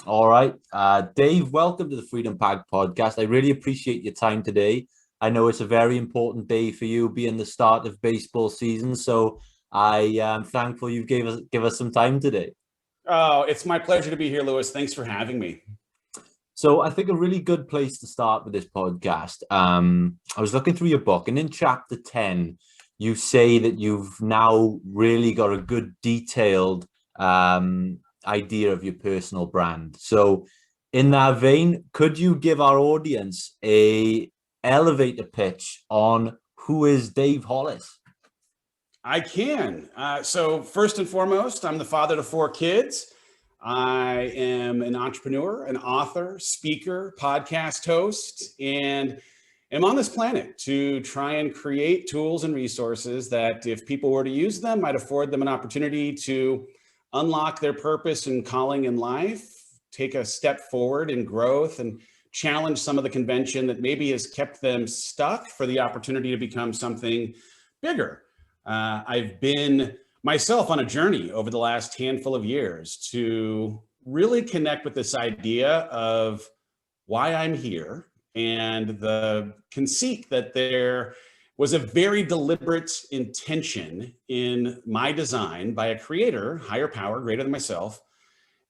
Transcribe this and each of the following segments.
All right. Dave, welcome to the Freedom Pact podcast. I really appreciate your time today. I know it's a very important day for you, being the start of baseball season. So I am thankful you give us some time today. Oh, it's my pleasure to be here, Lewis. Thanks for having me. So I think a really good place to start with this podcast. I was looking through your book, and in chapter 10, you say that you've now really got a good detailed idea of your personal brand. So in that vein, could you give our audience a elevator pitch on who is Dave Hollis? I can. So, first and foremost, I'm the father to four kids. I am an entrepreneur, an author, speaker, podcast host, and am on this planet to try and create tools and resources that, if people were to use them, might afford them an opportunity to unlock their purpose and calling in life, take a step forward in growth, and challenge some of the convention that maybe has kept them stuck for the opportunity to become something bigger. I've been myself on a journey over the last handful of years to really connect with this idea of why I'm here and the conceit that there was a very deliberate intention in my design by a creator, higher power, greater than myself.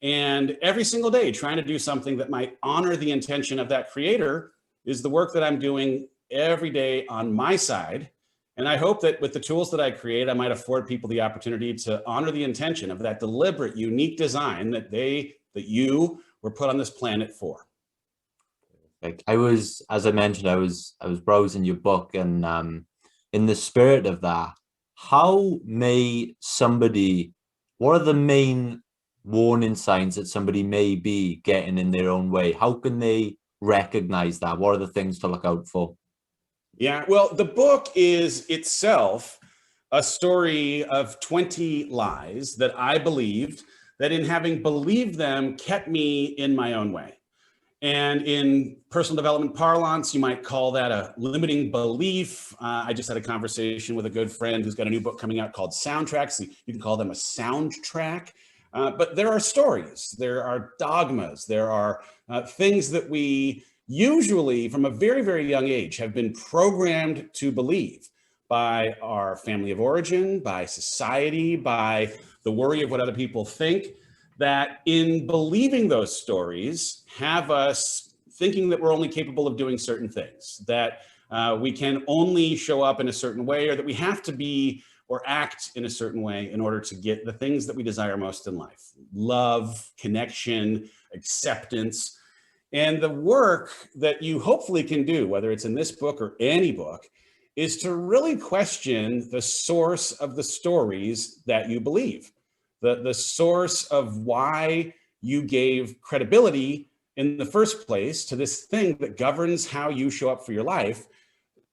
And every single day, trying to do something that might honor the intention of that creator is the work that I'm doing every day on my side. And I hope that with the tools that I create, I might afford people the opportunity to honor the intention of that deliberate, unique design that you were put on this planet for. Like as I mentioned, I was browsing your book, and in the spirit of that, how may somebody, what are the main warning signs that somebody may be getting in their own way? How can they recognize that? What are the things to look out for? Yeah, well, the book is itself a story of 20 lies that I believed, that in having believed them kept me in my own way. And in personal development parlance, you might call that a limiting belief. I just had a conversation with a good friend who's got a new book coming out called Soundtracks. You can call them a soundtrack. But there are stories, there are dogmas, there are things that we usually from a very, very young age have been programmed to believe by our family of origin, by society, by the worry of what other people think, that in believing those stories have us thinking that we're only capable of doing certain things, that we can only show up in a certain way, or that we have to be or act in a certain way in order to get the things that we desire most in life: love, connection, acceptance. And the work that you hopefully can do, whether it's in this book or any book, is to really question the source of the stories that you believe, the source of why you gave credibility in the first place to this thing that governs how you show up for your life,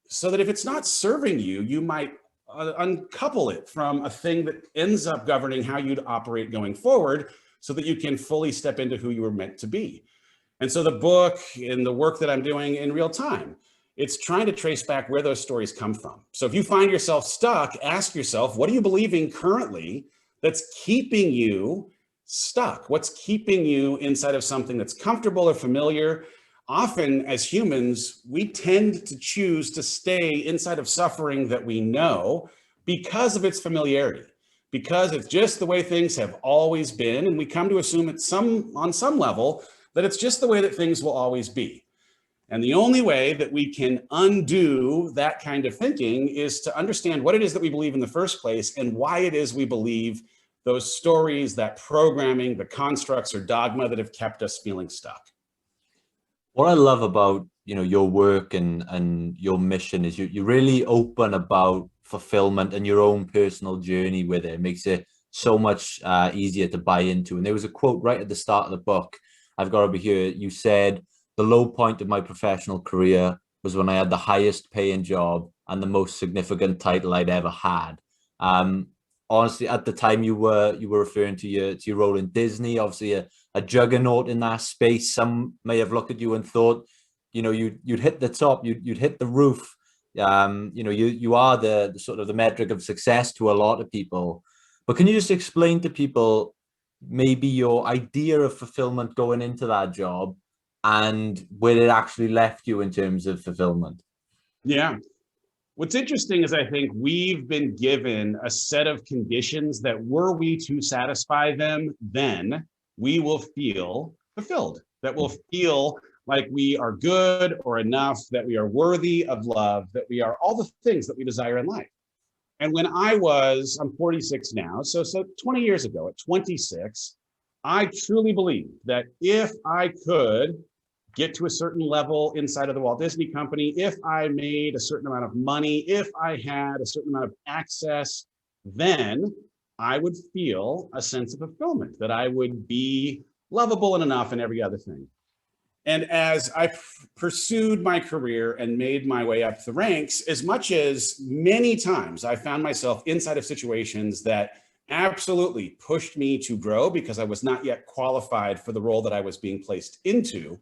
so that if it's not serving you, you might uncouple it from a thing that ends up governing how you'd operate going forward, so that you can fully step into who you were meant to be. And so the book and the work that I'm doing in real time, it's trying to trace back where those stories come from. So if you find yourself stuck, ask yourself, what are you believing currently that's keeping you stuck? What's keeping you inside of something that's comfortable or familiar? Often as humans, we tend to choose to stay inside of suffering that we know because of its familiarity, because it's just the way things have always been. And we come to assume on some level that it's just the way that things will always be. And the only way that we can undo that kind of thinking is to understand what it is that we believe in the first place, and why it is we believe those stories, that programming, the constructs or dogma that have kept us feeling stuck. What I love about your work and your mission is you're really open about fulfillment and your own personal journey with it. It makes it so much easier to buy into. And there was a quote right at the start of the book. I've got over here. You said, the low point of my professional career was when I had the highest paying job and the most significant title I'd ever had. Um, Honestly, at the time you were referring to your role in Disney, obviously a juggernaut in that space. Some may have looked at you and thought, you'd hit the top, you'd hit the roof. You are the sort of the metric of success to a lot of people. But can you just explain to people maybe your idea of fulfillment going into that job and where it actually left you in terms of fulfillment? Yeah. What's interesting is I think we've been given a set of conditions that were we to satisfy them, then we will feel fulfilled, that we'll feel like we are good or enough, that we are worthy of love, that we are all the things that we desire in life. And when I'm 46 now, so 20 years ago at 26, I truly believed that if I could get to a certain level inside of the Walt Disney Company, if I made a certain amount of money, if I had a certain amount of access, then I would feel a sense of fulfillment, that I would be lovable and enough and every other thing. And as I pursued my career and made my way up the ranks, as much as many times I found myself inside of situations that absolutely pushed me to grow because I was not yet qualified for the role that I was being placed into,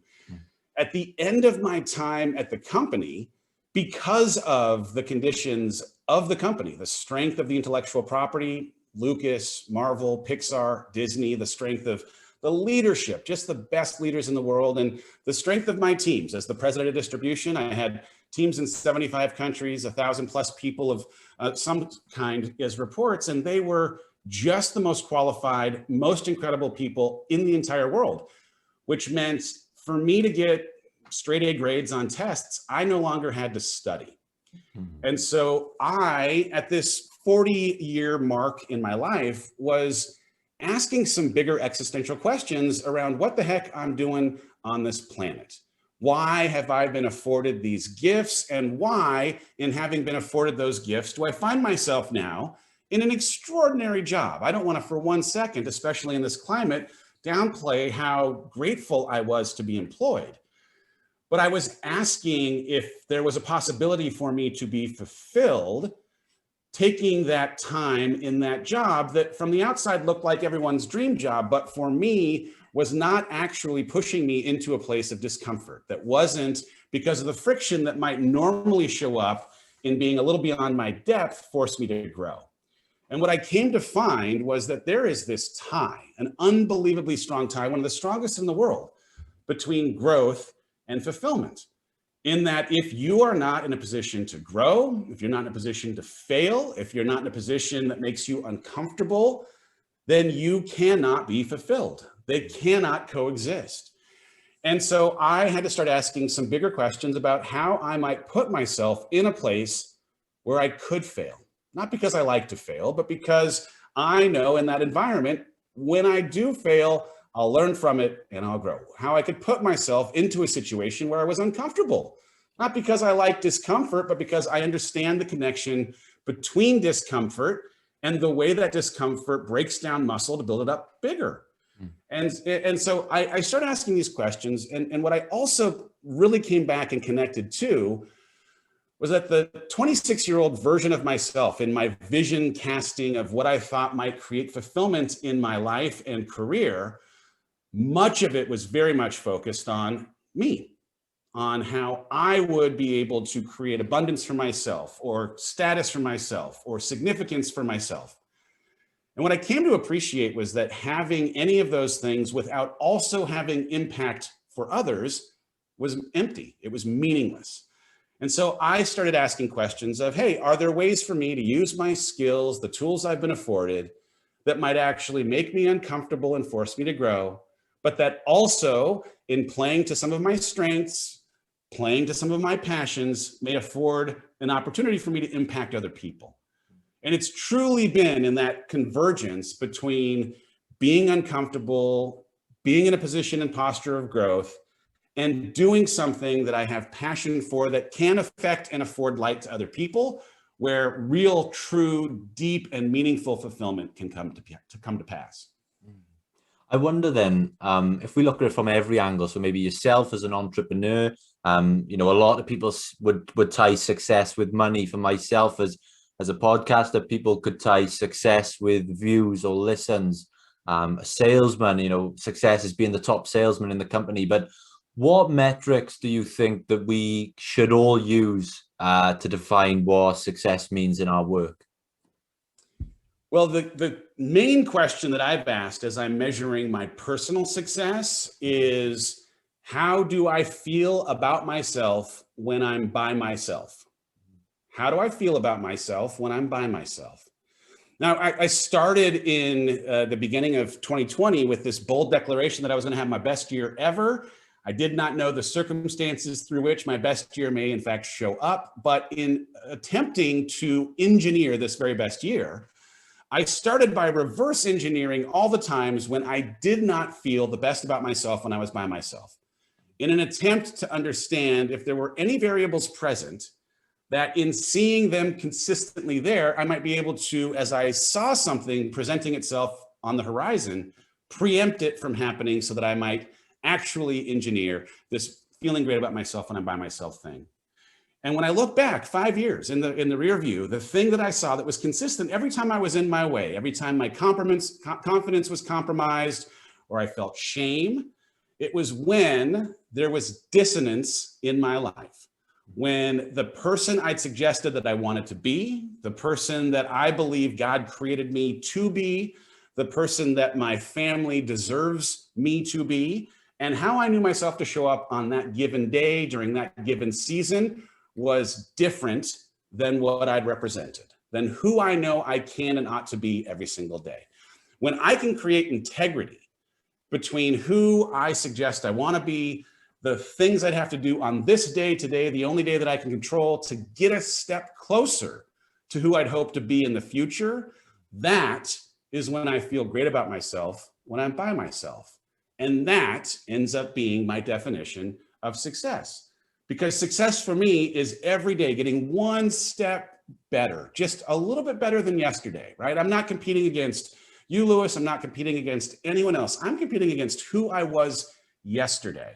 at the end of my time at the company, because of the conditions of the company, the strength of the intellectual property, Lucas, Marvel, Pixar, Disney, the strength of the leadership, just the best leaders in the world, and the strength of my teams. As the president of distribution, I had teams in 75 countries, 1,000 plus people of some kind as reports, and they were just the most qualified, most incredible people in the entire world, which meant for me to get straight A grades on tests, I no longer had to study. And so I, at this 40-year mark in my life, was asking some bigger existential questions around what the heck I'm doing on this planet. Why have I been afforded these gifts? And why, in having been afforded those gifts, do I find myself now in an extraordinary job? I don't want to for one second, especially in this climate, downplay how grateful I was to be employed. But I was asking if there was a possibility for me to be fulfilled taking that time in that job that from the outside looked like everyone's dream job, but for me was not actually pushing me into a place of discomfort. That wasn't because of the friction that might normally show up in being a little beyond my depth, forced me to grow. And what I came to find was that there is this tie, an unbelievably strong tie, one of the strongest in the world, between growth and fulfillment. In that if you are not in a position to grow, if you're not in a position to fail, if you're not in a position that makes you uncomfortable, then you cannot be fulfilled. They cannot coexist. And so I had to start asking some bigger questions about how I might put myself in a place where I could fail. Not because I like to fail, but because I know in that environment, when I do fail, I'll learn from it and I'll grow. How I could put myself into a situation where I was uncomfortable, not because I like discomfort, but because I understand the connection between discomfort and the way that discomfort breaks down muscle to build it up bigger. And so I started asking these questions. And what I also really came back and connected to was that the 26-year-old version of myself in my vision casting of what I thought might create fulfillment in my life and career, much of it was very much focused on me, on how I would be able to create abundance for myself or status for myself or significance for myself. And what I came to appreciate was that having any of those things without also having impact for others was empty. It was meaningless. And so I started asking questions of, hey, are there ways for me to use my skills, the tools I've been afforded, that might actually make me uncomfortable and force me to grow, but that also in playing to some of my strengths, playing to some of my passions, may afford an opportunity for me to impact other people. And it's truly been in that convergence between being uncomfortable, being in a position and posture of growth, and doing something that I have passion for that can affect and afford light to other people, where real, true, deep, and meaningful fulfillment can come to pass. I wonder then, if we look at it from every angle, so maybe yourself as an entrepreneur, you know, a lot of people would tie success with money. For myself as a podcaster, people could tie success with views or listens. A salesman, you know, success is being the top salesman in the company. But what metrics do you think that we should all use to define what success means in our work? Well, the main question that I've asked as I'm measuring my personal success is, how do I feel about myself when I'm by myself? How do I feel about myself when I'm by myself? Now, I started in the beginning of 2020 with this bold declaration that I was going to have my best year ever. I did not know the circumstances through which my best year may in fact show up, but in attempting to engineer this very best year, I started by reverse engineering all the times when I did not feel the best about myself when I was by myself, in an attempt to understand if there were any variables present that in seeing them consistently there, I might be able to, as I saw something presenting itself on the horizon, preempt it from happening so that I might actually engineer this feeling great about myself when I'm by myself thing. And when I look back 5 years in the rear view, the thing that I saw that was consistent every time I was in my way, every time my confidence was compromised or I felt shame, it was when there was dissonance in my life. When the person I'd suggested that I wanted to be, the person that I believe God created me to be, the person that my family deserves me to be, and how I knew myself to show up on that given day during that given season was different than what I'd represented, than who I know I can and ought to be every single day. When I can create integrity between who I suggest I want to be, the things I'd have to do on this day today, the only day that I can control to get a step closer to who I'd hope to be in the future, that is when I feel great about myself when I'm by myself. And that ends up being my definition of success. Because success for me is every day getting one step better, just a little bit better than yesterday, right? I'm not competing against you, Lewis. I'm not competing against anyone else. I'm competing against who I was yesterday.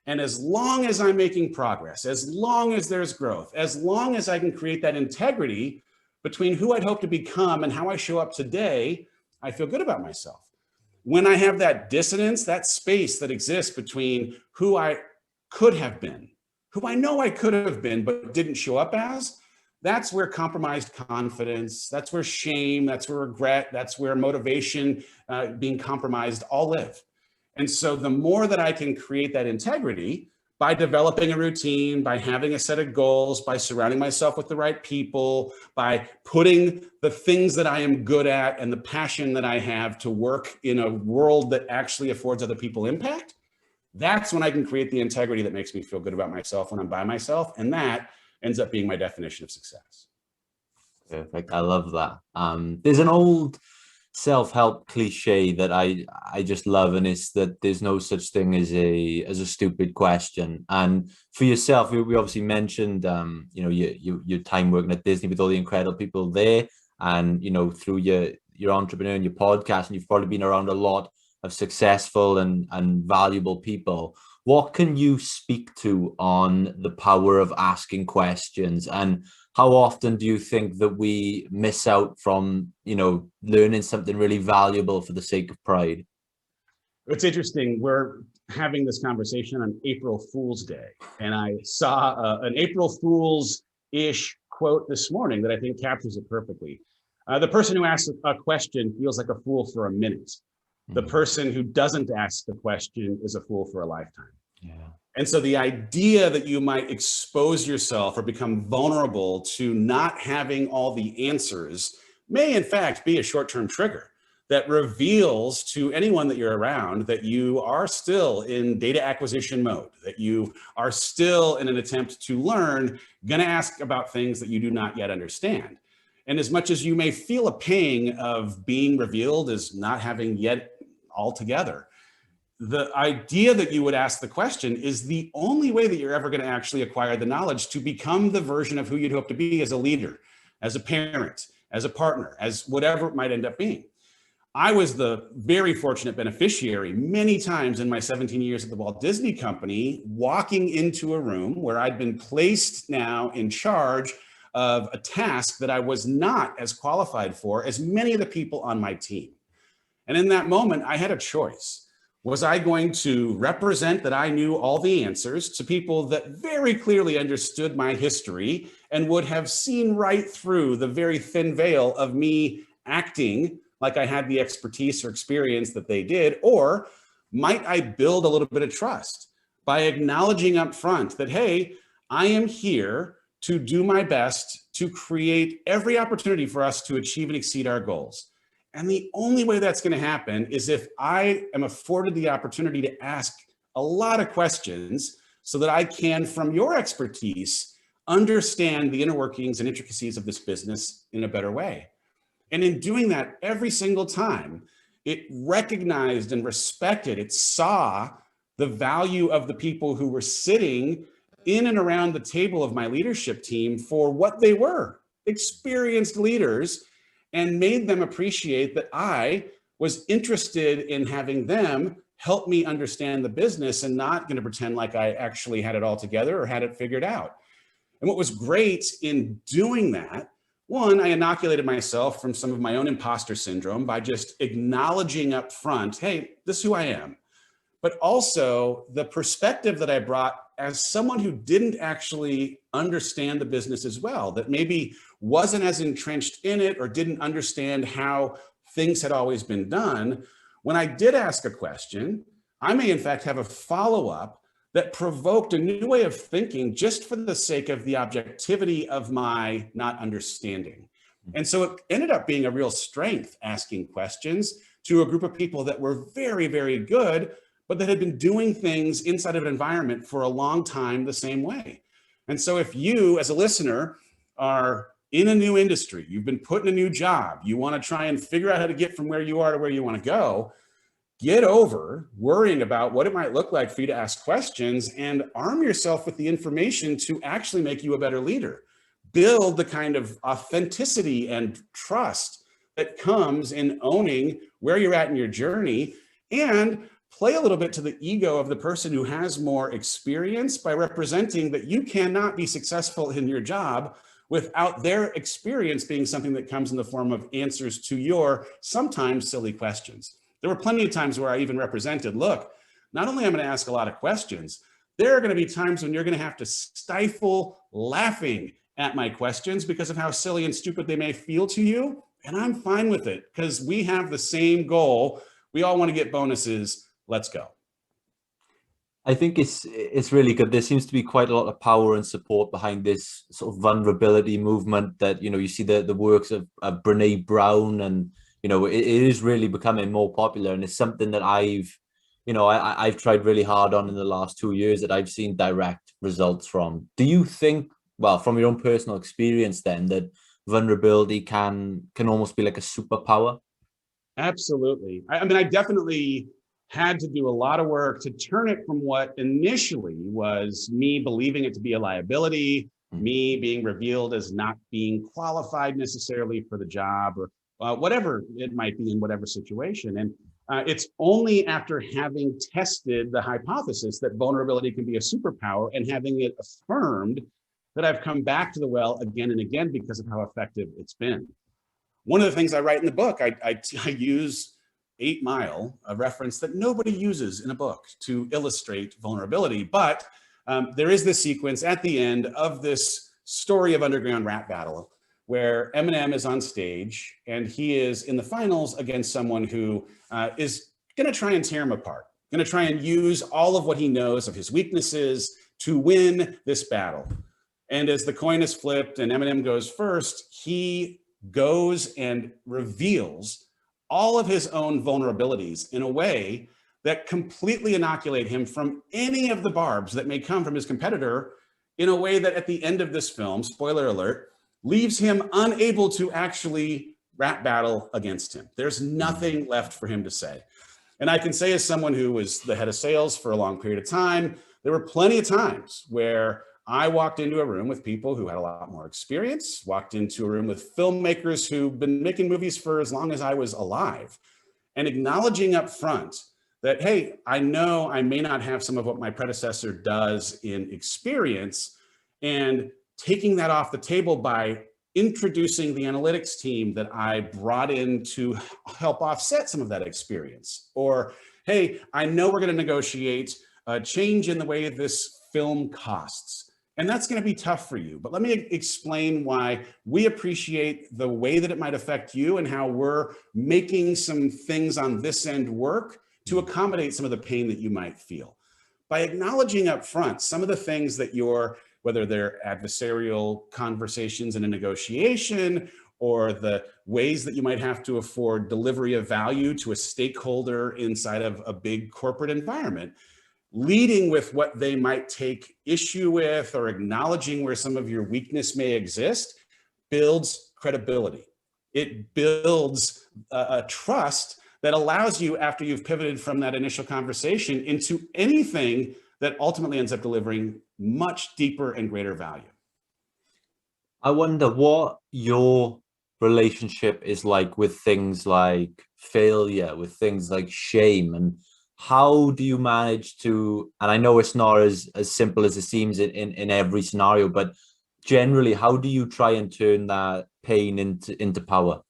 And as long as I'm making progress, as long as there's growth, as long as I can create that integrity between who I'd hope to become and how I show up today, I feel good about myself. When I have that dissonance, that space that exists between who I could have been, who I know I could have been, but didn't show up as, that's where compromised confidence, that's where shame, that's where regret, that's where motivation being compromised all live. And so the more that I can create that integrity by developing a routine, by having a set of goals, by surrounding myself with the right people, by putting the things that I am good at and the passion that I have to work in a world that actually affords other people impact, that's when I can create the integrity that makes me feel good about myself when I'm by myself. And that ends up being my definition of success. Perfect. I love that. There's an old self-help cliche that I just love, and it's that there's no such thing as a stupid question. And for yourself, we obviously mentioned you know, your time working at Disney with all the incredible people there, and you know, through your entrepreneur and your podcast, and you've probably been around a lot of successful and valuable people. What can you speak to on the power of asking questions, and how often do you think that we miss out from, you know, learning something really valuable for the sake of pride? It's interesting. We're having this conversation on April Fool's Day, and I saw an April Fool's-ish quote this morning that I think captures it perfectly. The person who asks a question feels like a fool for a minute. The person who doesn't ask the question is a fool for a lifetime. Yeah. And so the idea that you might expose yourself or become vulnerable to not having all the answers may in fact be a short-term trigger that reveals to anyone that you're around that you are still in data acquisition mode, that you are still in an attempt to learn, going to ask about things that you do not yet understand. And as much as you may feel a pang of being revealed as not having yet altogether, the idea that you would ask the question is the only way that you're ever going to actually acquire the knowledge to become the version of who you'd hope to be as a leader, as a parent, as a partner, as whatever it might end up being. I was the very fortunate beneficiary many times in my 17 years at the Walt Disney Company, walking into a room where I'd been placed now in charge of a task that I was not as qualified for as many of the people on my team. And in that moment, I had a choice. Was I going to represent that I knew all the answers to people that very clearly understood my history and would have seen right through the very thin veil of me acting like I had the expertise or experience that they did? Or might I build a little bit of trust by acknowledging up front that, hey, I am here to do my best to create every opportunity for us to achieve and exceed our goals. And the only way that's going to happen is if I am afforded the opportunity to ask a lot of questions so that I can, from your expertise, understand the inner workings and intricacies of this business in a better way. And in doing that every single time, it recognized and respected, it saw the value of the people who were sitting in and around the table of my leadership team for what they were, experienced leaders, and made them appreciate that I was interested in having them help me understand the business and not going to pretend like I actually had it all together or had it figured out. And what was great in doing that, one, I inoculated myself from some of my own imposter syndrome by just acknowledging up front, hey, this is who I am. But also the perspective that I brought as someone who didn't actually understand the business as well, that maybe wasn't as entrenched in it or didn't understand how things had always been done. When I did ask a question, I may in fact have a follow-up that provoked a new way of thinking just for the sake of the objectivity of my not understanding. And so it ended up being a real strength asking questions to a group of people that were very, very good, but that had been doing things inside of an environment for a long time the same way. And so if you as a listener are in a new industry, you've been put in a new job, you want to try and figure out how to get from where you are to where you want to go, get over worrying about what it might look like for you to ask questions and arm yourself with the information to actually make you a better leader. Build the kind of authenticity and trust that comes in owning where you're at in your journey, and play a little bit to the ego of the person who has more experience by representing that you cannot be successful in your job without their experience being something that comes in the form of answers to your sometimes silly questions. There were plenty of times where I even represented, look, not only am I going to ask a lot of questions, there are going to be times when you're going to have to stifle laughing at my questions because of how silly and stupid they may feel to you. And I'm fine with it because we have the same goal. We all want to get bonuses. Let's go. I think it's really good. There seems to be quite a lot of power and support behind this sort of vulnerability movement that, you know, you see the works of Brene Brown, and, you know, it is really becoming more popular. And it's something that I've tried really hard on in the last 2 years that I've seen direct results from. Do you think, well, from your own personal experience then, that vulnerability can almost be like a superpower? Absolutely. I mean, I definitely had to do a lot of work to turn it from what initially was me believing it to be a liability, me being revealed as not being qualified necessarily for the job, or whatever it might be in whatever situation. And it's only after having tested the hypothesis that vulnerability can be a superpower and having it affirmed that I've come back to the well again and again because of how effective it's been. One of the things I write in the book, I use 8 Mile, a reference that nobody uses in a book to illustrate vulnerability. But there is this sequence at the end of this story of underground rap battle where Eminem is on stage and he is in the finals against someone who is going to try and tear him apart, going to try and use all of what he knows of his weaknesses to win this battle. And as the coin is flipped and Eminem goes first, he goes and reveals all of his own vulnerabilities in a way that completely inoculate him from any of the barbs that may come from his competitor, in a way that at the end of this film, spoiler alert, leaves him unable to actually rap battle against him. There's nothing left for him to say. And I can say, as someone who was the head of sales for a long period of time, there were plenty of times where I walked into a room with people who had a lot more experience, walked into a room with filmmakers who've been making movies for as long as I was alive, and acknowledging up front that, hey, I know I may not have some of what my predecessor does in experience, and taking that off the table by introducing the analytics team that I brought in to help offset some of that experience. Or, hey, I know we're going to negotiate a change in the way this film costs. And that's going to be tough for you. But let me explain why we appreciate the way that it might affect you and how we're making some things on this end work to accommodate some of the pain that you might feel. By acknowledging up front some of the things that whether they're adversarial conversations in a negotiation, or the ways that you might have to afford delivery of value to a stakeholder inside of a big corporate environment, leading with what they might take issue with or acknowledging where some of your weakness may exist builds credibility. It builds a trust that allows you, after you've pivoted from that initial conversation, into anything that ultimately ends up delivering much deeper and greater value. I wonder what your relationship is like with things like failure, with things like shame, and how do you manage to, and I know it's not as simple as it seems in every scenario, but generally, how do you try and turn that pain into power?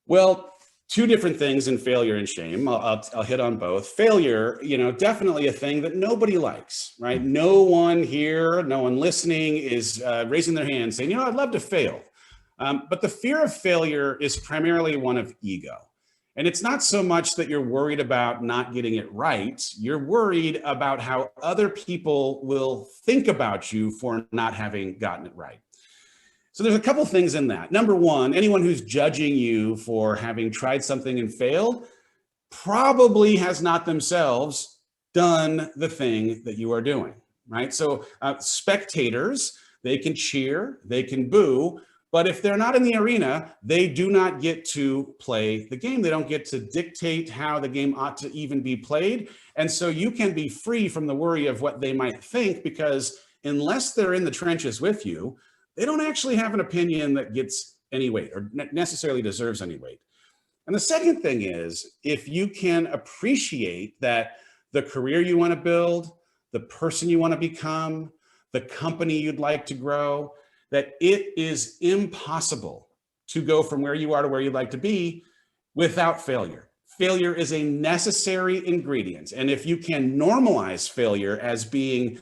Well, two different things in failure and shame. I'll hit on both. Failure, definitely a thing that nobody likes, right? No one here, no one listening is raising their hand saying, I'd love to fail. But the fear of failure is primarily one of ego. And it's not so much that you're worried about not getting it right. You're worried about how other people will think about you for not having gotten it right. So there's a couple things in that. Number one, anyone who's judging you for having tried something and failed probably has not themselves done the thing that you are doing, right? So spectators, they can cheer, they can boo, but if they're not in the arena, they do not get to play the game. They don't get to dictate how the game ought to even be played. And so you can be free from the worry of what they might think, because unless they're in the trenches with you, they don't actually have an opinion that gets any weight or necessarily deserves any weight. And the second thing is, if you can appreciate that the career you want to build, the person you want to become, the company you'd like to grow, that it is impossible to go from where you are to where you'd like to be without failure. Failure is a necessary ingredient. And if you can normalize failure as being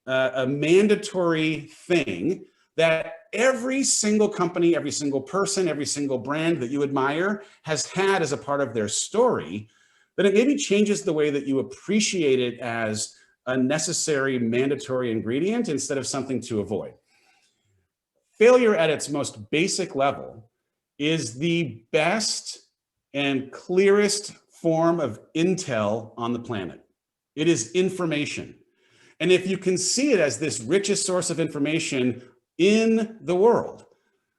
a mandatory thing that every single company, every single person, every single brand that you admire has had as a part of their story, then it maybe changes the way that you appreciate it as a necessary, mandatory ingredient instead of something to avoid. Failure at its most basic level is the best and clearest form of intel on the planet. It is information. And if you can see it as this richest source of information in the world,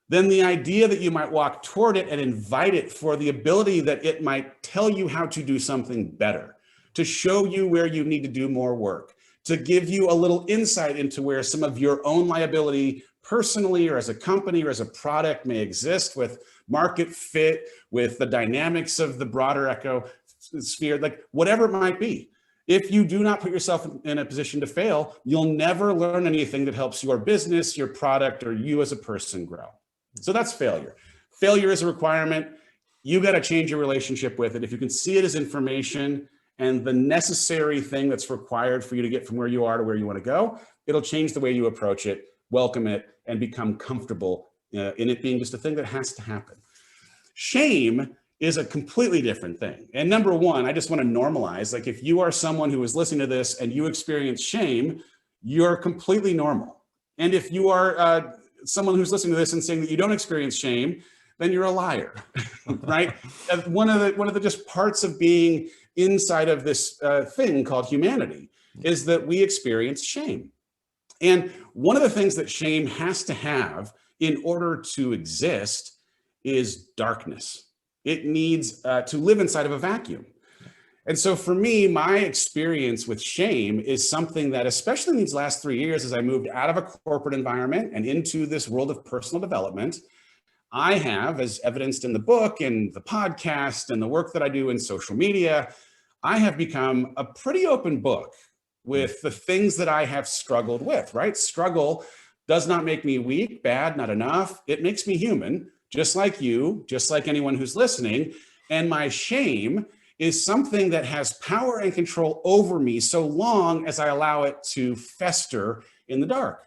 then the idea that you might walk toward it and invite it for the ability that it might tell you how to do something better, to show you where you need to do more work, to give you a little insight into where some of your own liability personally or as a company or as a product may exist, with market fit, with the dynamics of the broader ecosphere, like whatever it might be. If you do not put yourself in a position to fail, you'll never learn anything that helps your business, your product, or you as a person grow. So that's failure. Failure is a requirement. You got to change your relationship with it. If you can see it as information and the necessary thing that's required for you to get from where you are to where you want to go, it'll change the way you approach it, welcome it, and become comfortable in it being just a thing that has to happen. Shame is a completely different thing. And number one, I just want to normalize, like if you are someone who is listening to this and you experience shame, you're completely normal. And if you are someone who's listening to this and saying that you don't experience shame, then you're a liar, right? One of the just parts of being inside of this thing called humanity is that we experience shame. And one of the things that shame has to have in order to exist is darkness. It needs to live inside of a vacuum. And so for me, my experience with shame is something that, especially in these last 3 years, as I moved out of a corporate environment and into this world of personal development, I have, as evidenced in the book and the podcast and the work that I do in social media, I have become a pretty open book with the things that I have struggled with, right? Struggle does not make me weak, bad, not enough. It makes me human, just like you, just like anyone who's listening. And my shame is something that has power and control over me so long as I allow it to fester in the dark.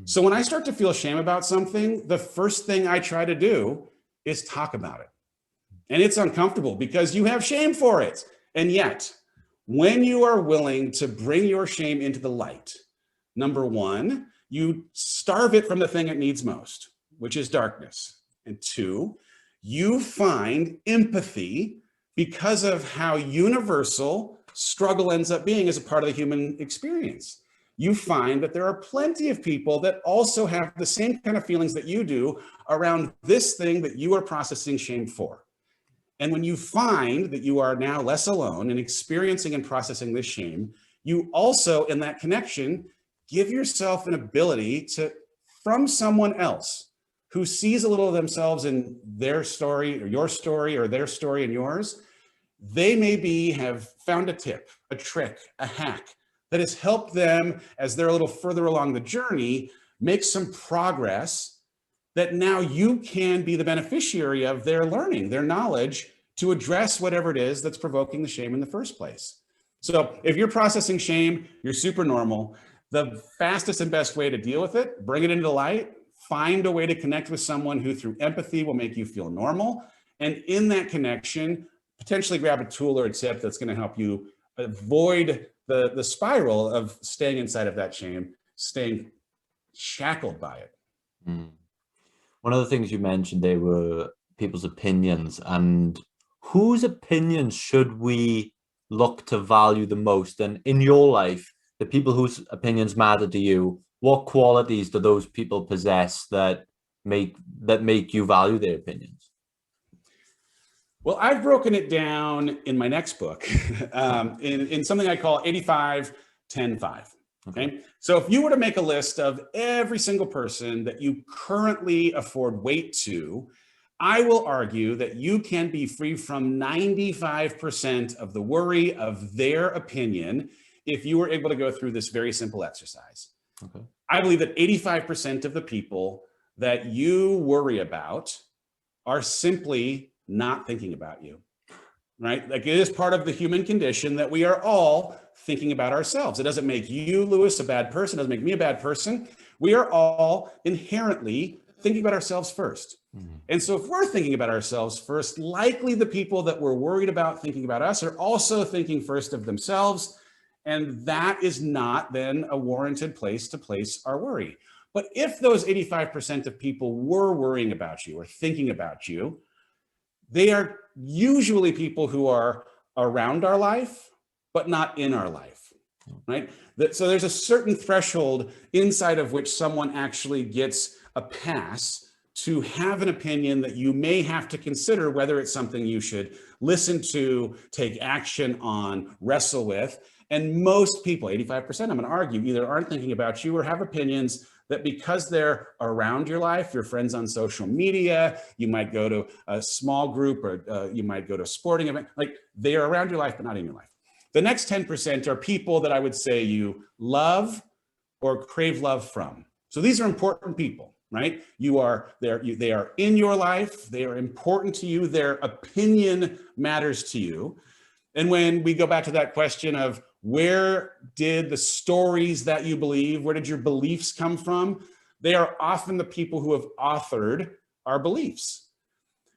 So when I start to feel shame about something, the first thing I try to do is talk about it. And it's uncomfortable because you have shame for it. And yet, when you are willing to bring your shame into the light, number one, you starve it from the thing it needs most, which is darkness. And two, you find empathy because of how universal struggle ends up being as a part of the human experience. You find that there are plenty of people that also have the same kind of feelings that you do around this thing that you are processing shame for. And when you find that you are now less alone in experiencing and processing this shame, you also, in that connection, give yourself an ability to, from someone else who sees a little of themselves in their story or your story or their story and yours, they maybe have found a tip, a trick, a hack that has helped them as they're a little further along the journey, make some progress that now you can be the beneficiary of their learning, their knowledge to address whatever it is that's provoking the shame in the first place. So if you're processing shame, you're super normal. The fastest and best way to deal with it, bring it into the light, find a way to connect with someone who through empathy will make you feel normal. And in that connection, potentially grab a tool or a tip that's going to help you avoid the spiral of staying inside of that shame, staying shackled by it. One of the things you mentioned, they were people's opinions, and whose opinions should we look to value the most? And in your life, the people whose opinions matter to you, what qualities do those people possess that make you value their opinions? Well, I've broken it down in my next book in something I call 85, 10, 5. Okay. So if you were to make a list of every single person that you currently afford weight to, I will argue that you can be free from 95% of the worry of their opinion if you were able to go through this very simple exercise. Okay. I believe that 85% of the people that you worry about are simply not thinking about you, right? Like it is part of the human condition that we are all thinking about ourselves. It doesn't make you, Lewis, a bad person. It doesn't make me a bad person. We are all inherently thinking about ourselves first. And so if we're thinking about ourselves first, likely the people that we're worried about thinking about us are also thinking first of themselves. And that is not then a warranted place to place our worry. But if those 85% of people were worrying about you or thinking about you, they are usually people who are around our life, but not in our life, right? So there's a certain threshold inside of which someone actually gets a pass to have an opinion that you may have to consider whether it's something you should listen to, take action on, wrestle with. And most people, 85%, I'm going to argue, either aren't thinking about you or have opinions that because they're around your life, your friends on social media, you might go to a small group or you might go to a sporting event, like they are around your life, but not in your life. The next 10% are people that I would say you love or crave love from. So these are important people, right? They are in your life. They are important to you. Their opinion matters to you. And when we go back to that question of where did the stories that you believe, where did your beliefs come from? They are often the people who have authored our beliefs.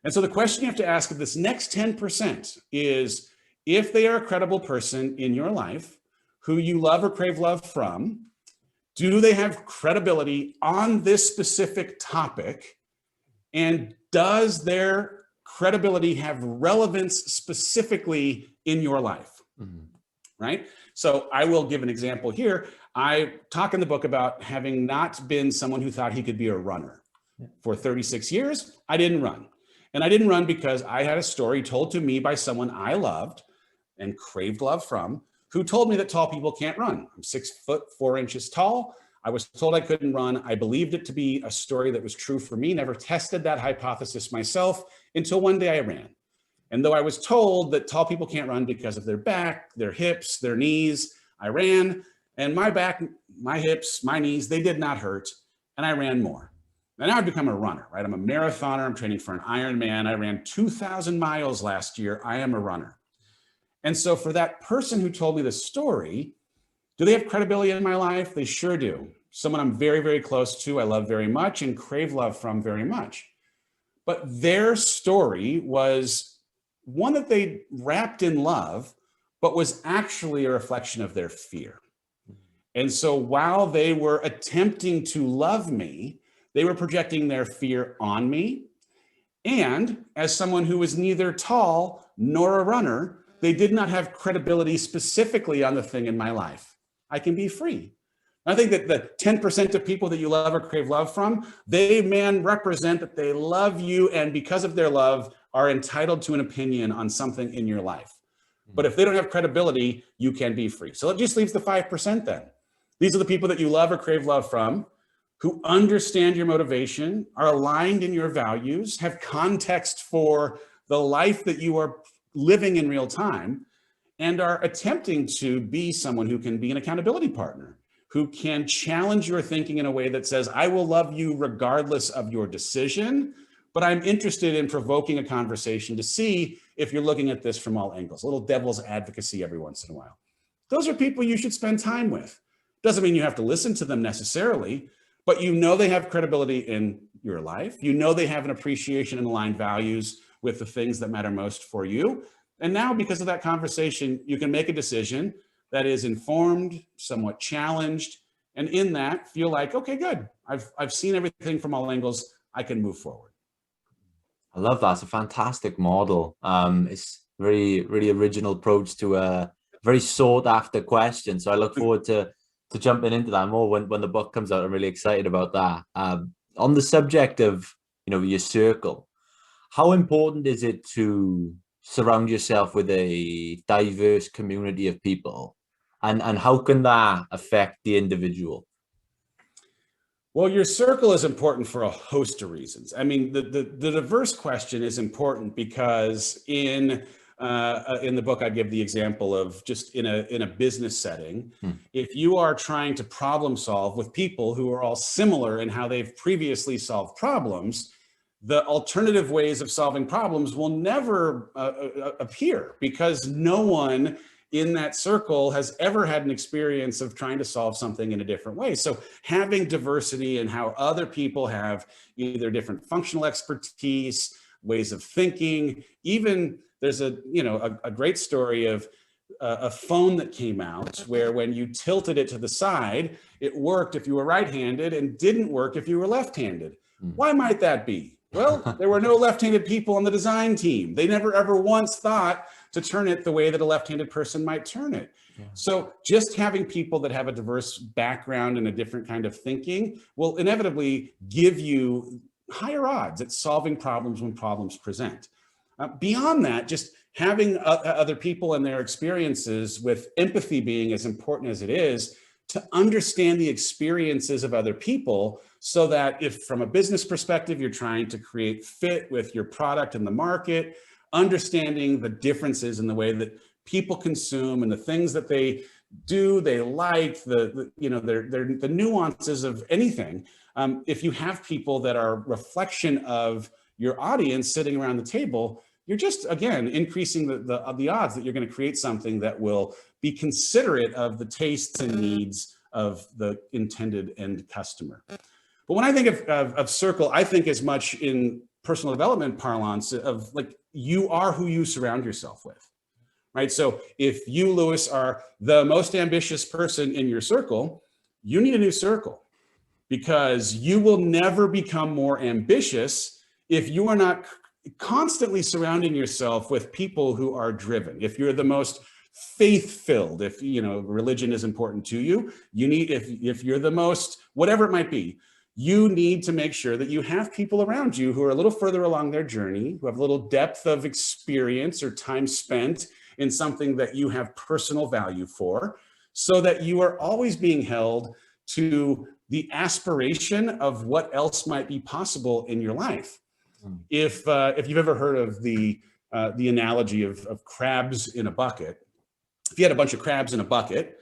And so the question you have to ask of this next 10% is, if they are a credible person in your life who you love or crave love from, do they have credibility on this specific topic? And does their credibility have relevance specifically in your life? Right? So I will give an example here. I talk in the book about having not been someone who thought he could be a runner. For 36 years, I didn't run. And I didn't run because I had a story told to me by someone I loved and craved love from, who told me that tall people can't run. I'm 6'4" tall. I was told I couldn't run. I believed it to be a story that was true for me, never tested that hypothesis myself until one day I ran. And though I was told that tall people can't run because of their back, their hips, their knees, I ran, and my back, my hips, my knees, they did not hurt, and I ran more. And now I've become a runner, right? I'm a marathoner. I'm training for an Ironman. I ran 2,000 miles last year. I am a runner. And so for that person who told me the story, do they have credibility in my life? They sure do. someone I'm very, very close to, I love very much and crave love from very much. But their story was one that they wrapped in love, but was actually a reflection of their fear. And so while they were attempting to love me, they were projecting their fear on me. And as someone who was neither tall nor a runner, they did not have credibility specifically on the thing in my life. I can be free. I think that the 10% of people that you love or crave love from, they represent that they love you, and because of their love are entitled to an opinion on something in your life. But if they don't have credibility, you can be free. So it just leaves the 5% then. These are the people that you love or crave love from, who understand your motivation, are aligned in your values, have context for the life that you are living in real time, and are attempting to be someone who can be an accountability partner, who can challenge your thinking in a way that says, I will love you regardless of your decision, but I'm interested in provoking a conversation to see if you're looking at this from all angles. A little devil's advocacy every once in a while. Those are people you should spend time with. Doesn't mean you have to listen to them necessarily, but you know they have credibility in your life. You know they have an appreciation and aligned values with the things that matter most for you. And now, because of that conversation, you can make a decision that is informed, somewhat challenged, and in that feel like, okay, good. I've seen everything from all angles. I can move forward. I love that. It's a fantastic model. It's very, really original approach to a very sought after question. So I look forward to jumping into that more when the book comes out. I'm really excited about that. On the subject of, your circle, how important is it to surround yourself with a diverse community of people? And how can that affect the individual? Well, your circle is important for a host of reasons. I mean, the diverse question is important because in the book, I give the example of just in a business setting, if you are trying to problem solve with people who are all similar in how they've previously solved problems, the alternative ways of solving problems will never appear because no one in that circle has ever had an experience of trying to solve something in a different way. So having diversity in how other people have either different functional expertise, ways of thinking, even there's a great story of a phone that came out where when you tilted it to the side, it worked if you were right-handed and didn't work if you were left-handed. Why might that be? Well, there were no left-handed people on the design team. They never ever once thought to turn it the way that a left-handed person might turn it. Yeah. So just having people that have a diverse background and a different kind of thinking will inevitably give you higher odds at solving problems when problems present. Beyond that, just having other people and their experiences, with empathy being as important as it is, to understand the experiences of other people, so that if from a business perspective, you're trying to create fit with your product in the market, understanding the differences in the way that people consume and the things that they do, they like, the nuances of anything. If you have people that are reflection of your audience sitting around the table, you're just, again, increasing the odds that you're going to create something that will be considerate of the tastes and needs of the intended end customer. But when I think of circle, I think as much in personal development parlance of like, you are who you surround yourself with, right? So if you, Lewis, are the most ambitious person in your circle, you need a new circle, because you will never become more ambitious if you are not constantly surrounding yourself with people who are driven. If you're the most faith-filled, if religion is important to you, you need, if you're the most, whatever it might be, you need to make sure that you have people around you who are a little further along their journey, who have a little depth of experience or time spent in something that you have personal value for, so that you are always being held to the aspiration of what else might be possible in your life. If you've ever heard of the analogy of crabs in a bucket, if you had a bunch of crabs in a bucket,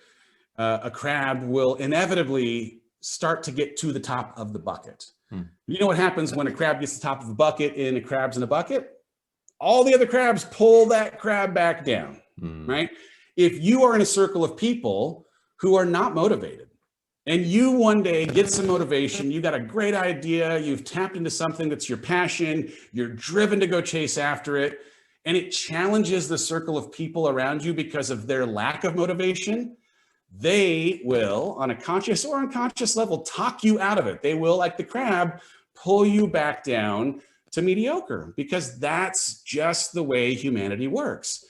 a crab will inevitably start to get to the top of the bucket. You know what happens when a crab gets to the top of a bucket in a crabs in a bucket? All the other crabs pull that crab back down, right? If you are in a circle of people who are not motivated, And you one day get some motivation, you got a great idea, you've tapped into something that's your passion, you're driven to go chase after it, and it challenges the circle of people around you because of their lack of motivation. They will, on a conscious or unconscious level, talk you out of it. They will, like the crab, pull you back down to mediocre, because that's just the way humanity works.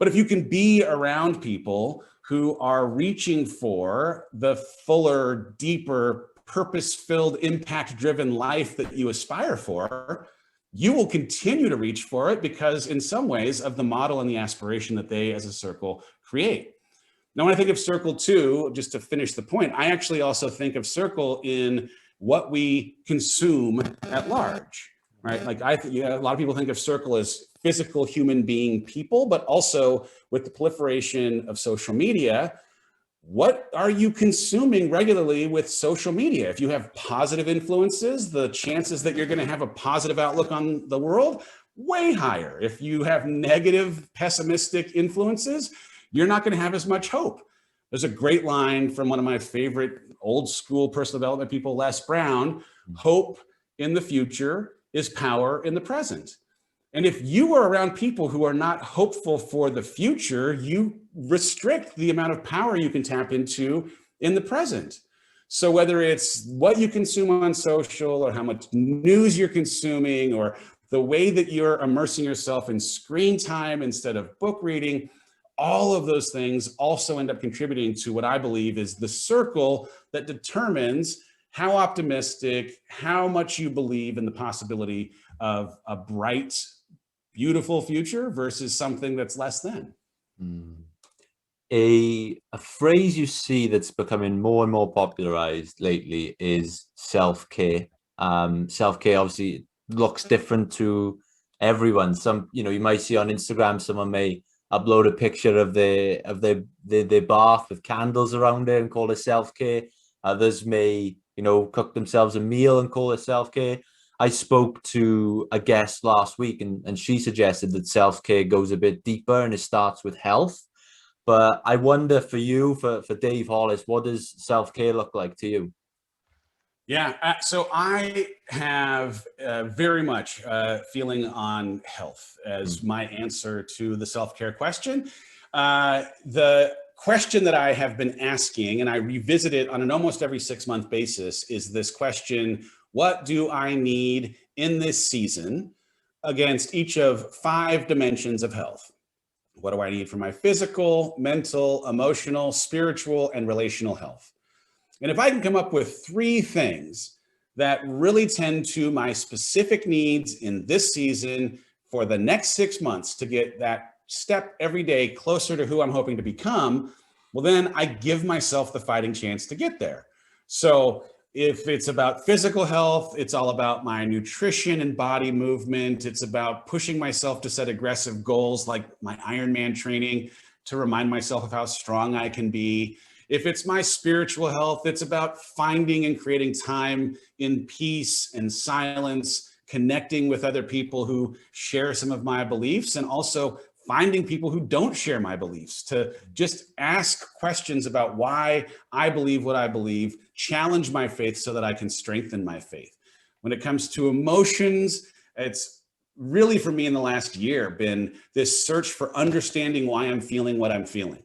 But if you can be around people who are reaching for the fuller, deeper, purpose-filled, impact-driven life that you aspire for, you will continue to reach for it because in some ways of the model and the aspiration that they as a circle create. Now, when I think of circle too, just to finish the point, I actually also think of circle in what we consume at large, right? Like a lot of people think of circle as physical human being people, but also with the proliferation of social media, what are you consuming regularly with social media? If you have positive influences, the chances that you're going to have a positive outlook on the world, way higher. If you have negative, pessimistic influences, you're not going to have as much hope. There's a great line from one of my favorite old school personal development people, Les Brown: hope in the future is power in the present. And if you are around people who are not hopeful for the future, you restrict the amount of power you can tap into in the present. So whether it's what you consume on social, or how much news you're consuming, or the way that you're immersing yourself in screen time instead of book reading, all of those things also end up contributing to what I believe is the circle that determines how optimistic, how much you believe in the possibility of a bright, beautiful future versus something that's less than. A phrase you see that's becoming more and more popularized lately is self-care. Self-care obviously looks different to everyone. Some, you might see on Instagram, someone may upload a picture of their bath with candles around it and call it self-care. Others may, cook themselves a meal and call it self-care. I spoke to a guest last week and she suggested that self-care goes a bit deeper and it starts with health. But I wonder for you, for Dave Hollis, what does self-care look like to you? Yeah, so I have very much feeling on health as my answer to the self-care question. The question that I have been asking, and I revisit it on an almost every 6-month basis, is this question: what do I need in this season against each of 5 dimensions of health? What do I need for my physical, mental, emotional, spiritual, and relational health? And if I can come up with 3 things that really tend to my specific needs in this season for the next 6 months to get that step every day closer to who I'm hoping to become, well, then I give myself the fighting chance to get there. So if it's about physical health, it's all about my nutrition and body movement. It's about pushing myself to set aggressive goals like my Ironman training to remind myself of how strong I can be. If it's my spiritual health, it's about finding and creating time in peace and silence, connecting with other people who share some of my beliefs, and also finding people who don't share my beliefs to just ask questions about why I believe what I believe, challenge my faith so that I can strengthen my faith. When it comes to emotions, it's really, for me in the last year, been this search for understanding why I'm feeling what I'm feeling.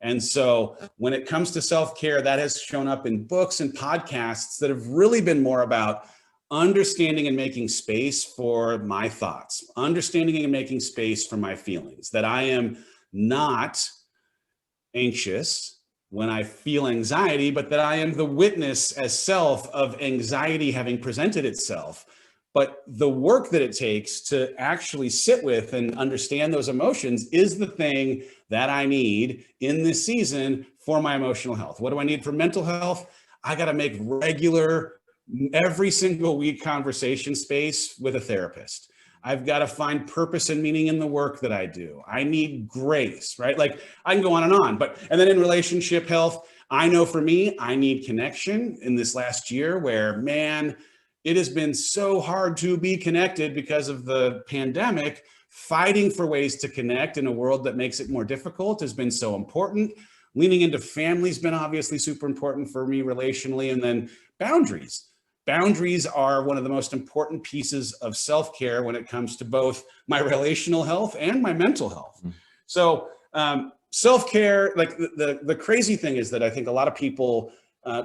And so when it comes to self-care, that has shown up in books and podcasts that have really been more about understanding and making space for my thoughts, understanding and making space for my feelings, that I am not anxious when I feel anxiety, but that I am the witness as self of anxiety having presented itself. But the work that it takes to actually sit with and understand those emotions is the thing that I need in this season for my emotional health. What do I need for mental health? I got to make regular, every single week conversation space with a therapist. I've got to find purpose and meaning in the work that I do. I need grace, right? Like I can go on and on, and then in relationship health, I know for me, I need connection in this last year where, man, it has been so hard to be connected because of the pandemic. Fighting for ways to connect in a world that makes it more difficult has been so important. Leaning into family's been obviously super important for me relationally. And then boundaries. Boundaries are one of the most important pieces of self-care when it comes to both my relational health and my mental health. So self-care, like the crazy thing is that I think a lot of people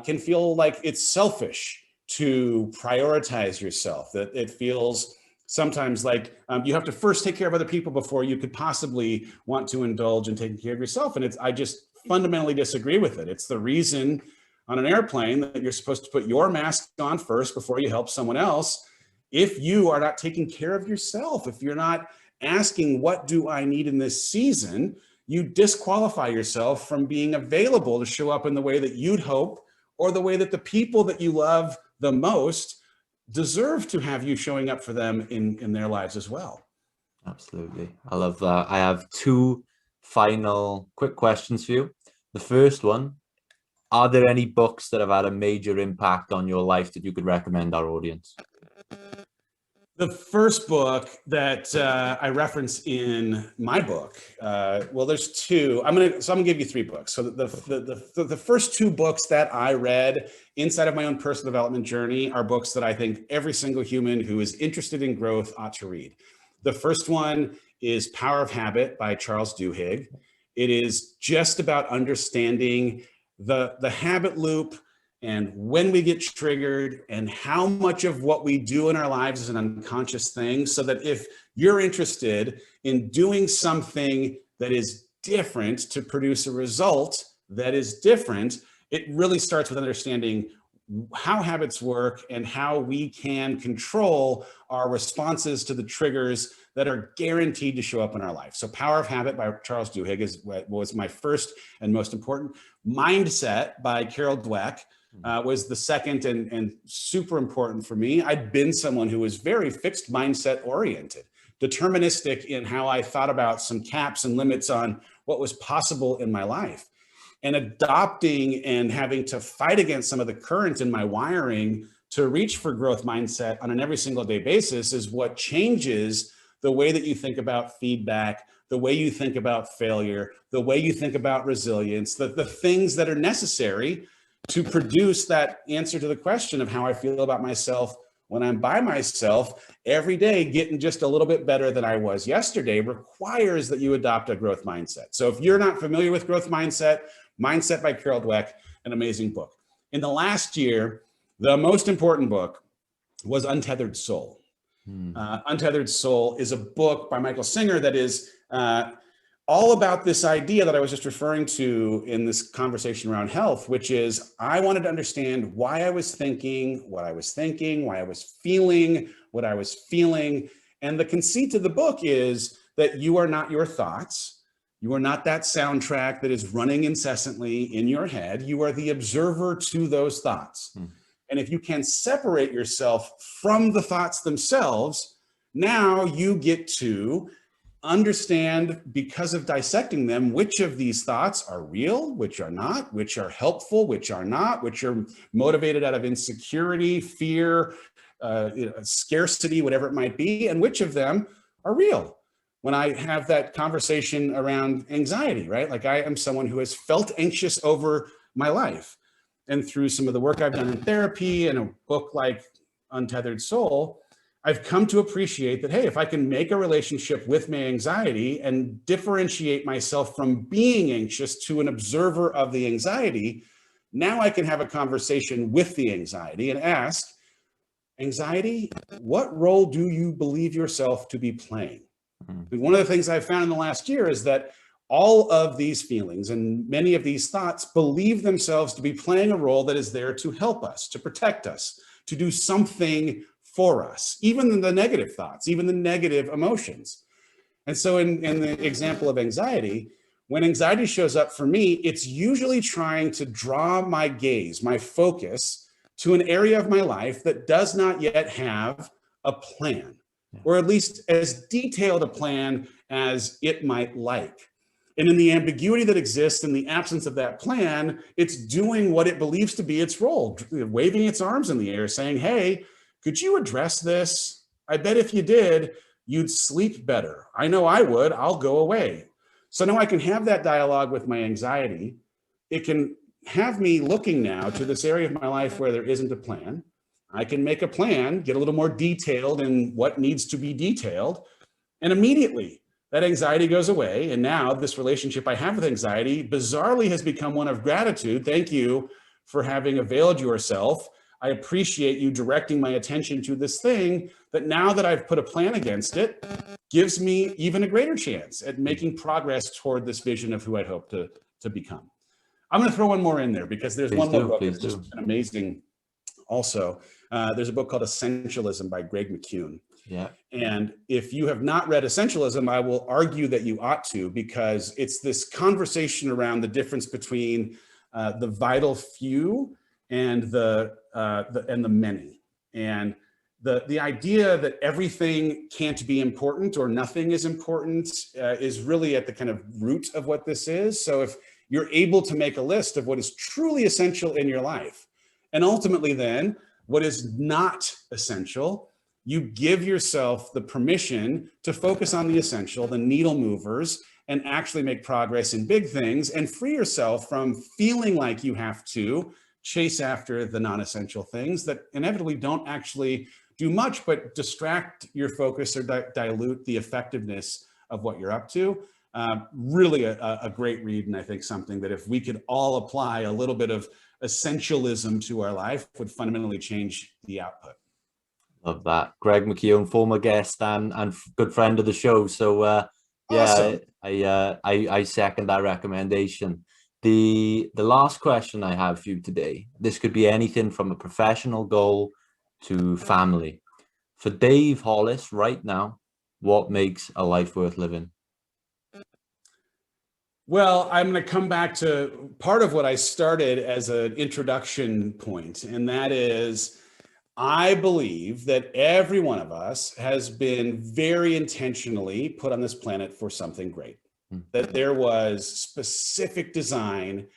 can feel like it's selfish to prioritize yourself, that it feels sometimes like you have to first take care of other people before you could possibly want to indulge in taking care of yourself. And I just fundamentally disagree with it. It's the reason on an airplane that you're supposed to put your mask on first before you help someone else. If you are not taking care of yourself, if you're not asking, what do I need in this season, you disqualify yourself from being available to show up in the way that you'd hope, or the way that the people that you love the most deserve to have you showing up for them in their lives as well. Absolutely. I love that. I have two final quick questions for you. The first one, are there any books that have had a major impact on your life that you could recommend our audience? The first book that I reference in my book, well, there's two. I'm gonna give you three books. So the first two books that I read inside of my own personal development journey are books that I think every single human who is interested in growth ought to read. The first one is Power of Habit by Charles Duhigg. It is just about understanding the habit loop and when we get triggered and how much of what we do in our lives is an unconscious thing, so that if you're interested in doing something that is different to produce a result that is different, it really starts with understanding how habits work and how we can control our responses to the triggers that are guaranteed to show up in our life. So Power of Habit by Charles Duhigg was my first and most important. Mindset by Carol Dweck was the second and super important for me. I'd been someone who was very fixed mindset oriented, deterministic in how I thought about some caps and limits on what was possible in my life. And adopting and having to fight against some of the currents in my wiring to reach for growth mindset on an every single day basis is what changes the way that you think about feedback, the way you think about failure, the way you think about resilience, the things that are necessary to produce that answer to the question of how I feel about myself when I'm by myself every day. Getting just a little bit better than I was yesterday requires that you adopt a growth mindset. So if you're not familiar with growth mindset, Mindset by Carol Dweck, an amazing book. In the last year, the most important book was Untethered Soul. Untethered Soul is a book by Michael Singer that is all about this idea that I was just referring to in this conversation around health, which is I wanted to understand why I was thinking, what I was thinking, why I was feeling, what I was feeling. And the conceit of the book is that you are not your thoughts. You are not that soundtrack that is running incessantly in your head. You are the observer to those thoughts. And if you can separate yourself from the thoughts themselves, now you get to understand, because of dissecting them, which of these thoughts are real, which are not, which are helpful, which are not, which are motivated out of insecurity, fear, scarcity, whatever it might be, and which of them are real. When I have that conversation around anxiety, right? Like I am someone who has felt anxious over my life. And through some of the work I've done in therapy and a book like Untethered Soul, I've come to appreciate that, hey, if I can make a relationship with my anxiety and differentiate myself from being anxious to an observer of the anxiety, now I can have a conversation with the anxiety and ask, anxiety, what role do you believe yourself to be playing? And one of the things I've found in the last year is that all of these feelings and many of these thoughts believe themselves to be playing a role that is there to help us, to protect us, to do something for us, even the negative thoughts, even the negative emotions. And so in the example of anxiety, when anxiety shows up for me, it's usually trying to draw my gaze, my focus to an area of my life that does not yet have a plan, or at least as detailed a plan as it might like. And in the ambiguity that exists in the absence of that plan, it's doing what it believes to be its role, waving its arms in the air, saying, hey, could you address this? I bet if you did, you'd sleep better. I know I would. I'll go away. So now I can have that dialogue with my anxiety it can have me looking now to this area of my life where there isn't a plan. I can make a plan, get a little more detailed in what needs to be detailed, and immediately that anxiety goes away. And now this relationship I have with anxiety bizarrely has become one of gratitude. Thank you for having availed yourself. I appreciate you directing my attention to this thing that, now that I've put a plan against it, gives me even a greater chance at making progress toward this vision of who I'd hope to become. I'm going to throw one more in there because there's one more book that's just been amazing also. There's a book called Essentialism by Greg McKeown. Yeah. And if you have not read Essentialism, I will argue that you ought to, because it's this conversation around the difference between the vital few and the many. And the idea that everything can't be important or nothing is important is really at the kind of root of what this is. So if you're able to make a list of what is truly essential in your life, and ultimately then what is not essential, you give yourself the permission to focus on the essential, the needle movers, and actually make progress in big things, and free yourself from feeling like you have to chase after the non-essential things that inevitably don't actually do much but distract your focus or dilute the effectiveness of what you're up to. Really a great read, and I think something that if we could all apply a little bit of essentialism to our life would fundamentally change the output. Love that. Greg McKeown, former guest and good friend of the show. So Awesome. yeah, I second that recommendation. The last question I have for you today, this could be anything from a professional goal to family. For Dave Hollis right now, what makes a life worth living? Well, I'm going to come back to part of what I started as an introduction point, and that is, I believe that every one of us has been very intentionally put on this planet for something great, that there was specific design,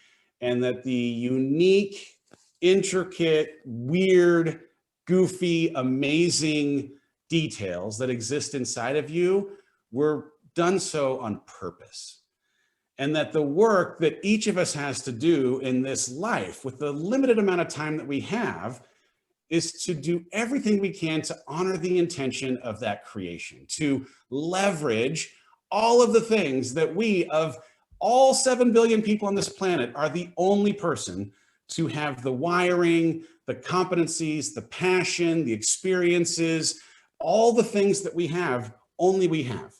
and that the unique, intricate, weird, goofy, amazing details that exist inside of you were done so on purpose. And that the work that each of us has to do in this life with the limited amount of time that we have is to do everything we can to honor the intention of that creation, to leverage all of the things that we, of all 7 billion people on this planet, are the only person to have the wiring, the competencies, the passion, the experiences, all the things that we have, only we have.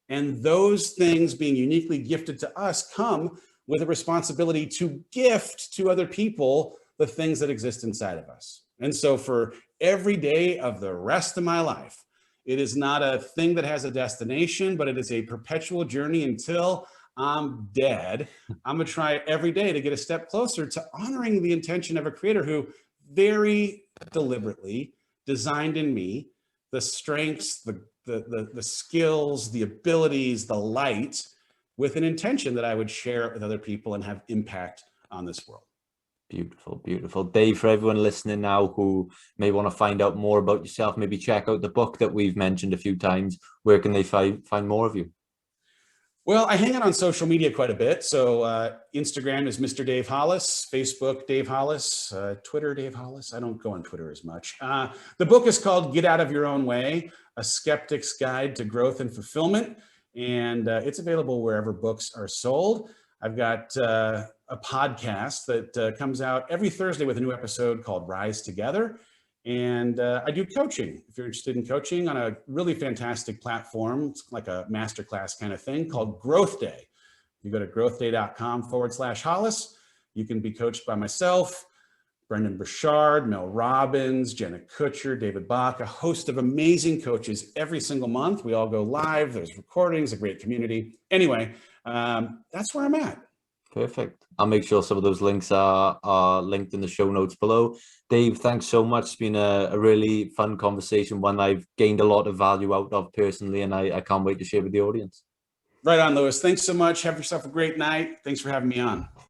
And those things being uniquely gifted to us come with a responsibility to gift to other people the things that exist inside of us. And so for every day of the rest of my life, it is not a thing that has a destination, but it is a perpetual journey until I'm dead. I'm going to try every day to get a step closer to honoring the intention of a creator who very deliberately designed in me the strengths, the skills, the abilities, the light, with an intention that I would share it with other people and have impact on this world. Beautiful, beautiful. Dave, for everyone listening now who may want to find out more about yourself, maybe check out the book that we've mentioned a few times, where can they find more of you? Well, I hang out on social media quite a bit. So Instagram is Mr. Dave Hollis, Facebook, Dave Hollis, Twitter, Dave Hollis. I don't go on Twitter as much. The book is called Get Out of Your Own Way, A Skeptic's Guide to Growth and Fulfillment. And it's available wherever books are sold. I've got a podcast that comes out every Thursday with a new episode called Rise Together. And I do coaching. If you're interested in coaching, on a really fantastic platform, it's like a masterclass kind of thing called Growth Day. You go to growthday.com/Hollis. You can be coached by myself, Brendan Burchard, Mel Robbins, Jenna Kutcher, David Bach, a host of amazing coaches every single month. We all go live. There's recordings, a great community. Anyway, that's where I'm at. Perfect. I'll make sure some of those links are linked in the show notes below. Dave, thanks so much. It's been a really fun conversation, one I've gained a lot of value out of personally, and I can't wait to share with the audience. Right on, Lewis. Thanks so much. Have yourself a great night. Thanks for having me on.